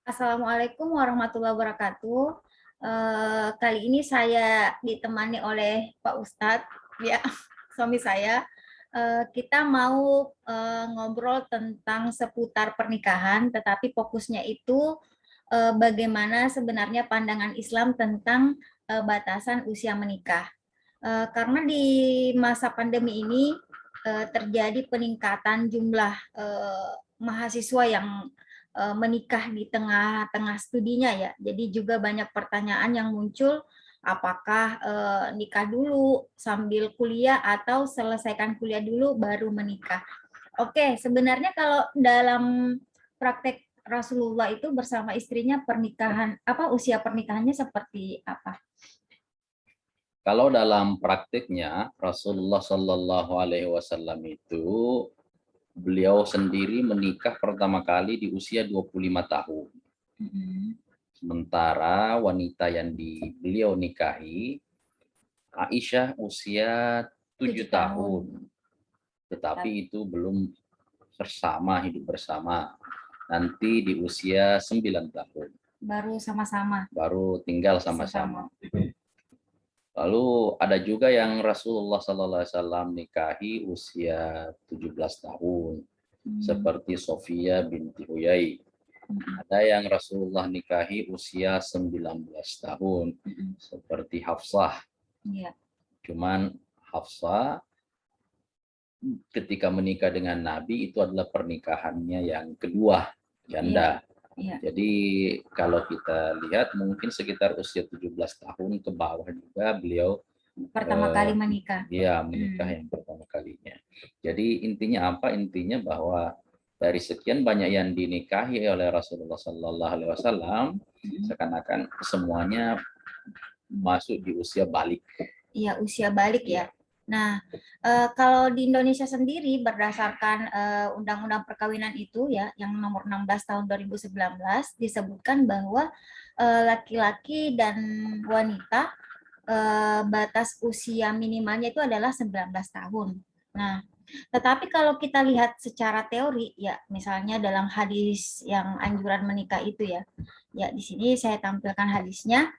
Assalamualaikum warahmatullahi wabarakatuh. Kali ini saya ditemani oleh Pak Ustadz, ya, suami saya. Kita mau ngobrol tentang seputar pernikahan, tetapi fokusnya itu bagaimana sebenarnya pandangan Islam tentang batasan usia menikah. Karena di masa pandemi ini terjadi peningkatan jumlah mahasiswa yang menikah di tengah-tengah studinya ya. Jadi juga banyak pertanyaan yang muncul, apakah nikah dulu sambil kuliah atau selesaikan kuliah dulu baru menikah. Oke, sebenarnya kalau dalam praktek Rasulullah itu bersama istrinya pernikahan usia pernikahannya seperti apa? Kalau dalam praktiknya Rasulullah Shallallahu Alaihi Wasallam itu beliau sendiri menikah pertama kali di usia 25 tahun. Sementara wanita yang beliau nikahi Aisyah usia 7 tahun. Tetapi itu belum hidup bersama. Nanti di usia 9 tahun. Baru sama-sama. Baru tinggal sama-sama. Lalu ada juga yang Rasulullah Sallallahu Alaihi Wasallam nikahi usia 17 tahun, seperti Sofia binti Huyai. Ada yang Rasulullah nikahi usia 19 tahun, seperti Hafsah. Cuman Hafsah ketika menikah dengan Nabi itu adalah pernikahannya yang kedua, janda. Jadi kalau kita lihat mungkin sekitar usia 17 tahun ke bawah juga beliau pertama kali menikah. Dia menikah yang pertama kalinya. Jadi intinya apa? Intinya bahwa dari sekian banyak yang dinikahi oleh Rasulullah Sallallahu Alaihi Wasallam, seakan-akan semuanya masuk di usia balik. Iya, usia balik ya. Nah, kalau di Indonesia sendiri berdasarkan Undang-Undang Perkawinan itu ya, yang nomor 16 tahun 2019 disebutkan bahwa laki-laki dan wanita batas usia minimalnya itu adalah 19 tahun. Nah, tetapi kalau kita lihat secara teori ya, misalnya dalam hadis yang anjuran menikah itu ya. Ya, di sini saya tampilkan hadisnya.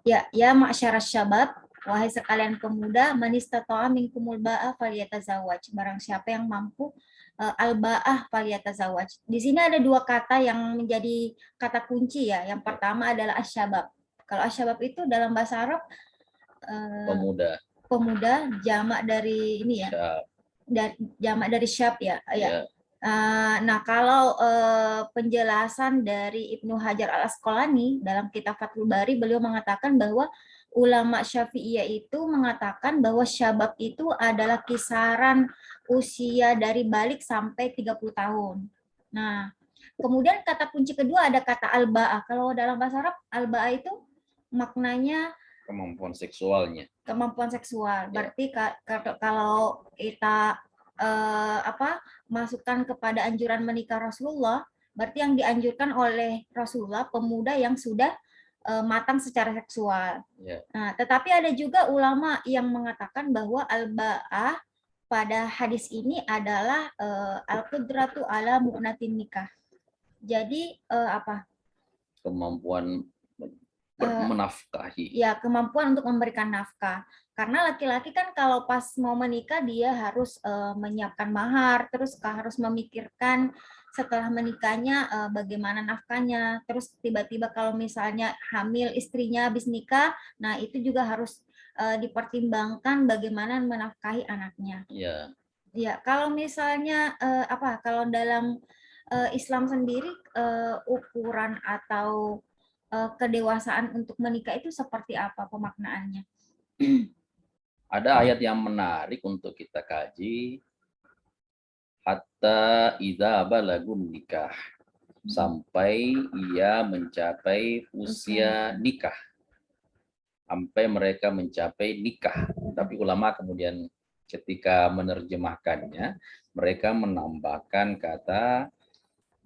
Ya ma'syarasy syabab, wahai sekalian pemuda, man istata'a minkumul ba'a falyatazawwaj. Barang siapa yang mampu al-ba'ah falyatazawwaj. Di sini ada dua kata yang menjadi kata kunci ya. Yang pertama adalah asyabab. Kalau asyabab itu dalam bahasa Arab pemuda jamak dari ini ya. Jamak dari syab ya. Ya. Nah, kalau penjelasan dari Ibnu Hajar Al-Asqalani dalam kitab Fathul Bari, beliau mengatakan bahwa ulama Syafi'iyah itu mengatakan bahwa syabab itu adalah kisaran usia dari balik sampai 30 tahun. Nah, kemudian kata kunci kedua ada kata al-ba'ah. Kalau dalam bahasa Arab, al-ba'ah itu maknanya kemampuan seksualnya. Kemampuan seksual. Berarti kalau kita masukkan kepada anjuran menikah Rasulullah, berarti yang dianjurkan oleh Rasulullah pemuda yang sudah matang secara seksual. Nah, tetapi ada juga ulama yang mengatakan bahwa al-ba'ah pada hadis ini adalah al-qudratu ala mu'natin nikah. Jadi kemampuan menafkahi. Ya, kemampuan untuk memberikan nafkah. Karena laki-laki kan kalau pas mau menikah dia harus menyiapkan mahar, terus harus memikirkan setelah menikahnya bagaimana nafkahnya. Terus tiba-tiba kalau misalnya hamil istrinya habis nikah, nah itu juga harus dipertimbangkan bagaimana menafkahi anaknya. Iya. Ya, kalau misalnya kalau dalam Islam sendiri ukuran atau kedewasaan untuk menikah itu seperti apa pemaknaannya? Ada ayat yang menarik untuk kita kaji. Hatta idza balagun nikah. Sampai ia mencapai usia nikah. Sampai mereka mencapai nikah. Tapi ulama kemudian ketika menerjemahkannya, mereka menambahkan kata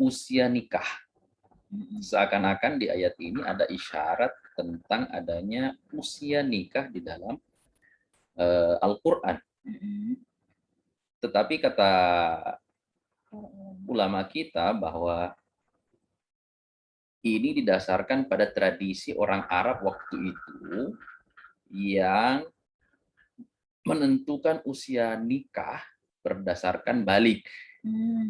usia nikah. Seakan-akan di ayat ini ada isyarat tentang adanya usia nikah di dalam Al-Quran. Tetapi kata ulama kita bahwa ini didasarkan pada tradisi orang Arab waktu itu yang menentukan usia nikah berdasarkan balik.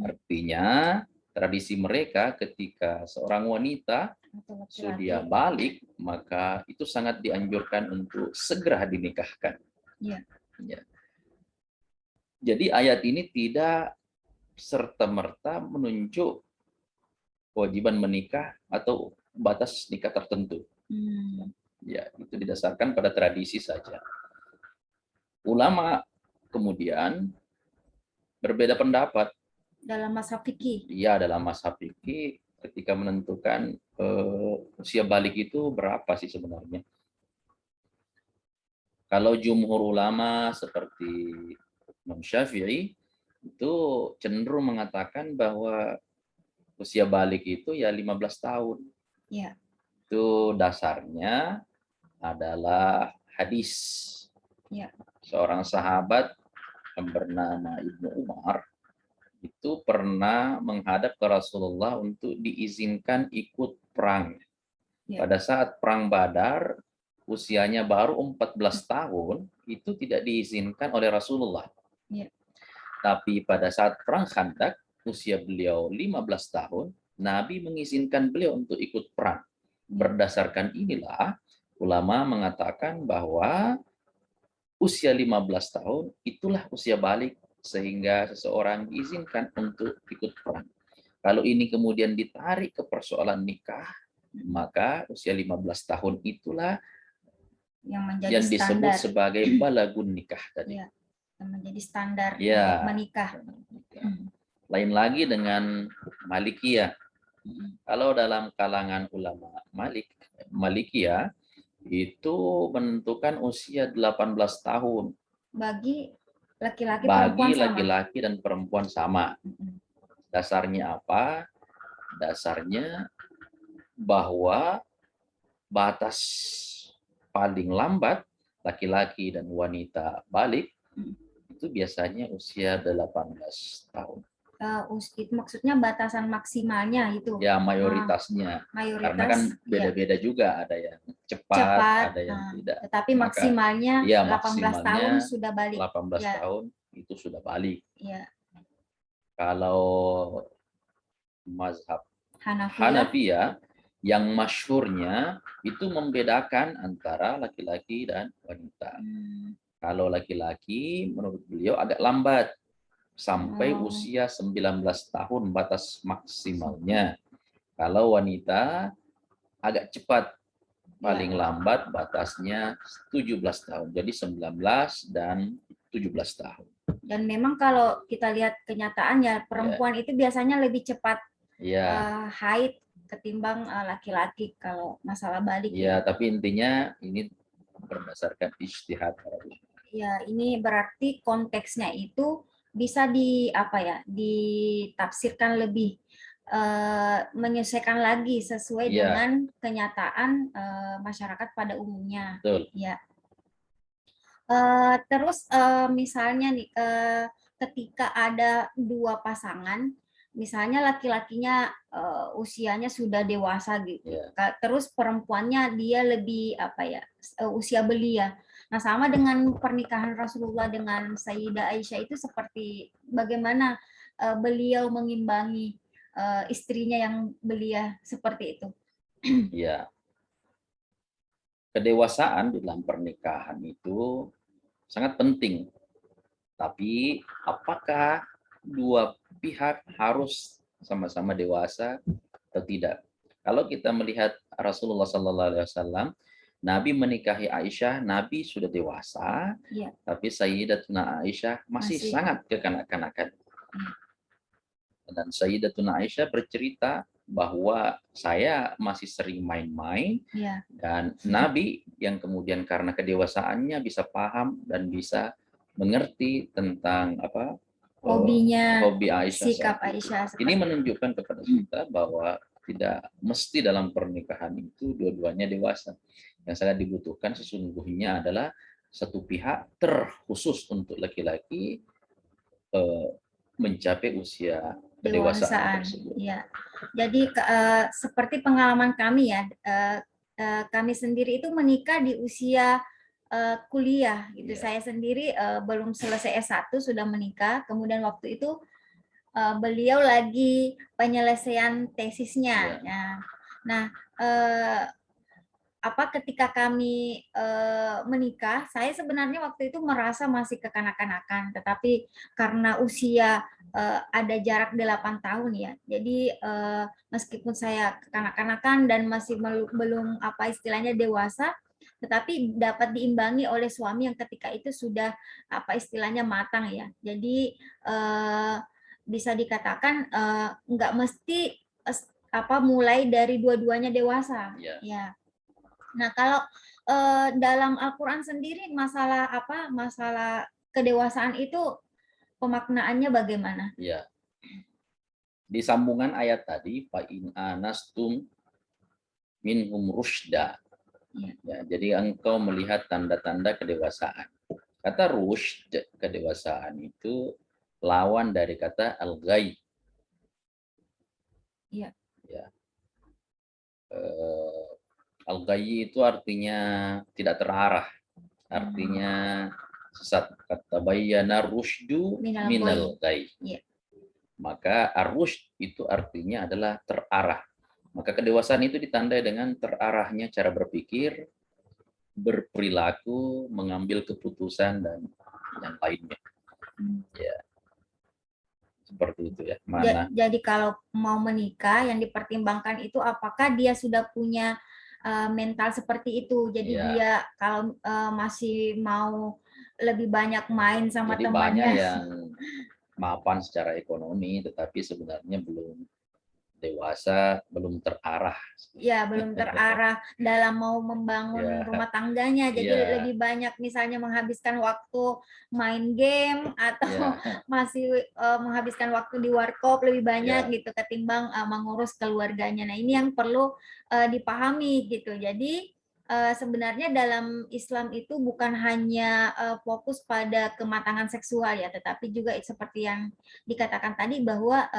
Artinya tradisi mereka ketika seorang wanita Atau sudah laki-laki. balik, maka itu sangat dianjurkan untuk segera dinikahkan. Ya. Ya. Jadi ayat ini tidak serta-merta menunjuk kewajiban menikah atau batas nikah tertentu. Ya, itu didasarkan pada tradisi saja. Ulama kemudian berbeda pendapat. Dalam mazhab fikih. Ya, dalam mazhab fikih ketika menentukan usia balik itu berapa sih sebenarnya. Kalau jumhur ulama seperti Imam Syafi'i itu cenderung mengatakan bahwa usia balik itu ya 15 tahun. Ya. Itu dasarnya adalah hadis. Ya. Seorang sahabat yang bernama Ibnu Umar itu pernah menghadap ke Rasulullah untuk diizinkan ikut perang. Ya. Pada saat perang Badar, usianya baru 14 tahun, itu tidak diizinkan oleh Rasulullah. Ya. Tapi pada saat perang Khandaq, usia beliau 15 tahun, Nabi mengizinkan beliau untuk ikut perang. Berdasarkan inilah, ulama mengatakan bahwa usia 15 tahun itulah usia balik sehingga seseorang diizinkan untuk ikut perang. Kalau ini kemudian ditarik ke persoalan nikah, maka usia 15 tahun itulah yang disebut standar. sebagai balagun nikah tadi. Ya, yang menjadi standar Ya, untuk menikah. Lain lagi dengan Malikiyah. Kalau dalam kalangan ulama Malikiyah itu menentukan usia 18 tahun. Bagi laki-laki dan perempuan sama. Dasarnya apa? Dasarnya bahwa batas paling lambat laki-laki dan wanita balik itu biasanya usia 18 tahun. Itu maksudnya batasan maksimalnya itu. Ya, mayoritasnya. Mayoritas, karena kan beda-beda juga, ada yang cepat, ada yang tidak. Tetapi maksimalnya ya, 18 tahun sudah balik. 18 tahun itu sudah balik. Ya. Kalau mazhab Hanafiyah, Hanafiyah yang masyhurnya itu membedakan antara laki-laki dan wanita. Kalau laki-laki menurut beliau agak lambat sampai usia 19 tahun batas maksimalnya. Kalau wanita agak cepat, paling lambat batasnya 17 tahun. Jadi 19 dan 17 tahun. Dan memang kalau kita lihat kenyataannya perempuan itu biasanya lebih cepat haid ketimbang laki-laki kalau masalah balik. Ya, tapi intinya ini berdasarkan ijtihad. Ya, ini berarti konteksnya itu bisa ditafsirkan lebih menyesuaikan lagi sesuai dengan kenyataan masyarakat pada umumnya. Betul. Ya. Terus misalnya nih ketika ada dua pasangan, misalnya laki-lakinya usianya sudah dewasa gitu, terus perempuannya dia lebih usia belia. Nah, sama dengan pernikahan Rasulullah dengan Sayyidah Aisyah itu seperti bagaimana beliau mengimbangi istrinya yang belia seperti itu. Ya. Kedewasaan dalam pernikahan itu sangat penting. Tapi apakah dua pihak harus sama-sama dewasa atau tidak? Kalau kita melihat Rasulullah SAW, Nabi menikahi Aisyah, Nabi sudah dewasa, tapi Sayyidatuna Aisyah masih sangat kekanak-kanakan. Dan Sayyidatuna Aisyah bercerita bahwa saya masih sering main-main, dan Nabi yang kemudian karena kedewasaannya bisa paham dan bisa mengerti tentang hobi Aisyah. Sikap Aisyah. Ini menunjukkan kepada kita bahwa tidak mesti dalam pernikahan itu dua-duanya dewasa. Yang sangat dibutuhkan sesungguhnya adalah satu pihak terkhusus untuk laki-laki mencapai usia kedewasaan. tersebut. Ya, jadi seperti pengalaman kami ya, kami sendiri itu menikah di usia kuliah gitu. Ya. Saya sendiri belum selesai S1 sudah menikah. Kemudian waktu itu beliau lagi penyelesaian tesisnya. Ya. Ya. Nah, ketika kami menikah, saya sebenarnya waktu itu merasa masih kekanak-kanakan, tetapi karena usia ada jarak 8 tahun ya. Jadi meskipun saya kekanak-kanakan dan masih belum apa istilahnya dewasa, tetapi dapat diimbangi oleh suami yang ketika itu sudah apa istilahnya matang ya. Jadi bisa dikatakan nggak mesti mulai dari dua-duanya dewasa. Ya. Nah, kalau dalam Al-Qur'an sendiri masalah kedewasaan itu pemaknaannya bagaimana? Ya. Di sambungan ayat tadi, fa in anastum minhum rusyda. Ya, jadi engkau melihat tanda-tanda kedewasaan. Kata rushd, kedewasaan itu lawan dari kata al-ghai. Ya. Ya. Al-ghayyi itu artinya tidak terarah, artinya sesat. Kata bayyana rusydu minal ghayy. Ya. Maka ar-rusyd itu artinya adalah terarah. Maka kedewasaan itu ditandai dengan terarahnya cara berpikir, berperilaku, mengambil keputusan dan yang lainnya. Ya. Seperti itu ya. Mana? Jadi kalau mau menikah yang dipertimbangkan itu apakah dia sudah punya mental seperti itu. Jadi Ya. dia kalau masih mau lebih banyak main sama Jadi temannya. banyak yang mapan secara ekonomi tetapi sebenarnya belum dewasa, belum terarah. Ya, belum terarah dalam mau membangun rumah tangganya. Jadi lebih banyak misalnya menghabiskan waktu main game atau masih menghabiskan waktu di warkop lebih banyak gitu ketimbang mengurus keluarganya. Nah, ini yang perlu dipahami gitu. Jadi sebenarnya dalam Islam itu bukan hanya fokus pada kematangan seksual ya, tetapi juga seperti yang dikatakan tadi bahwa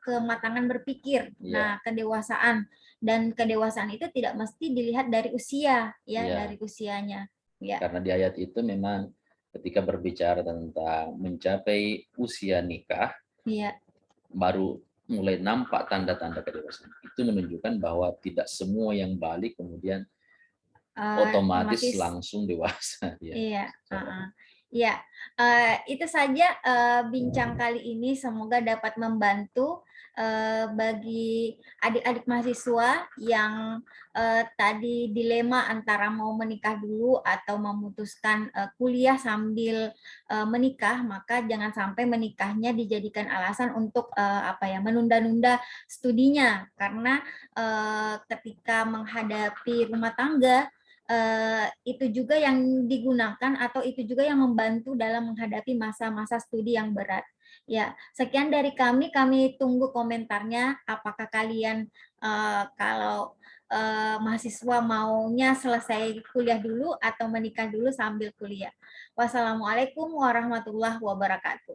kematangan berpikir. Nah, kedewasaan dan kedewasaan itu tidak mesti dilihat dari usia ya, dari usianya. Ya. Karena di ayat itu memang ketika berbicara tentang mencapai usia nikah, baru mulai nampak tanda-tanda kedewasaan. Itu menunjukkan bahwa tidak semua yang balik kemudian otomatis langsung dewasa. Iya. Ya, itu saja bincang kali ini. Semoga dapat membantu bagi adik-adik mahasiswa yang tadi dilema antara mau menikah dulu atau memutuskan kuliah sambil menikah, maka jangan sampai menikahnya dijadikan alasan untuk menunda-nunda studinya, karena ketika menghadapi rumah tangga itu juga yang digunakan atau itu juga yang membantu dalam menghadapi masa-masa studi yang berat. Ya, sekian dari kami tunggu komentarnya. Apakah kalian kalau mahasiswa maunya selesai kuliah dulu atau menikah dulu sambil kuliah. Wassalamualaikum warahmatullahi wabarakatuh.